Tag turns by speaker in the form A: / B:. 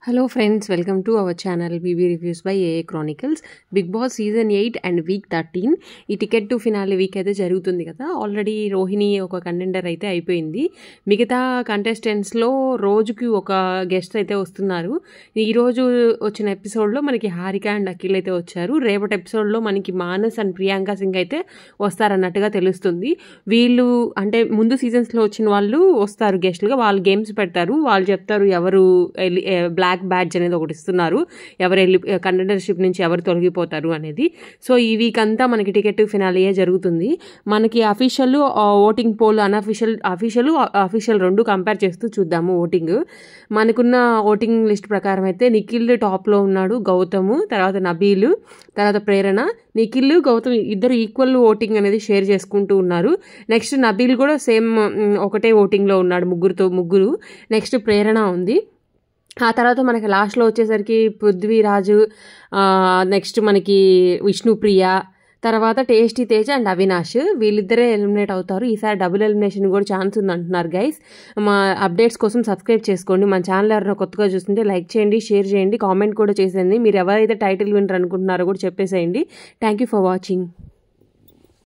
A: Hello friends, welcome to our channel BB Reviews by AA Chronicles. Big Boss Season 8 and Week 13 ఈ ticket to finale week అయితే జరుగుతుంది కదా. Already Rohini ఒక contender అయితే అయిపోయింది. మిగతా కంటెస్టెంట్స్లో రోజుకి ఒక గెస్ట్ అయితే వస్తున్నారు. ఈరోజు వచ్చిన ఎపిసోడ్లో మనకి హారిక అండ్ అఖిల్ అయితే వచ్చారు. రేపటి ఎపిసోడ్లో మనకి మానస్ అండ్ ప్రియాంక సింగ్ అయితే వస్తారన్నట్టుగా తెలుస్తుంది. వీళ్ళు అంటే ముందు సీజన్స్లో వచ్చిన వాళ్ళు వస్తారు గెస్ట్లుగా, వాళ్ళు గేమ్స్ పెడతారు, వాళ్ళు చెప్తారు ఎవరు బ్లాక్ బ్యాడ్జ్ అనేది ఒకటి ఇస్తున్నారు, ఎవరు వెళ్ళి కంటెండర్షిప్ నుంచి ఎవరు తొలగిపోతారు అనేది. సో ఈ వీక్ అంతా మనకి టికెట్ ఫినాలే జరుగుతుంది. మనకి అఫీషియల్ ఓటింగ్ పోల్, అఫీషియల్ రెండు కంపేర్ చేస్తూ చూద్దాము. ఓటింగ్ మనకున్న ఓటింగ్ లిస్ట్ ప్రకారం అయితే నిఖిల్ టాప్లో ఉన్నాడు, గౌతమ్, తర్వాత నబీల్, తర్వాత ప్రేరణ. నిఖిల్, గౌతమ్ ఇద్దరు ఈక్వల్ ఓటింగ్ అనేది షేర్ చేసుకుంటూ ఉన్నారు. నెక్స్ట్ నబీల్ కూడా సేమ్ ఒకటే ఓటింగ్లో ఉన్నాడు, ముగ్గురు. నెక్స్ట్ ప్రేరణ ఉంది. ఆ తర్వాత మనకి లాస్ట్లో వచ్చేసరికి పృథ్వీరాజు, నెక్స్ట్ మనకి విష్ణుప్రియ, తర్వాత టేస్టీ తేజ అండ్ అవినాష్, వీళ్ళిద్దరే ఎలిమినేట్ అవుతారు. ఈసారి డబుల్ ఎలిమినేషన్ కూడా ఛాన్స్ ఉంది అంటున్నారు. గైస్, మా అప్డేట్స్ కోసం సబ్స్క్రైబ్ చేసుకోండి. మన ఛానల్ ఎవరైనా కొత్తగా చూస్తుంటే లైక్ చేయండి, షేర్ చేయండి, కామెంట్ కూడా చేసేయండి. మీరు ఎవరైతే టైటిల్ విన్నర్ అనుకుంటున్నారో కూడా చెప్పేసేయండి. Thank you for watching.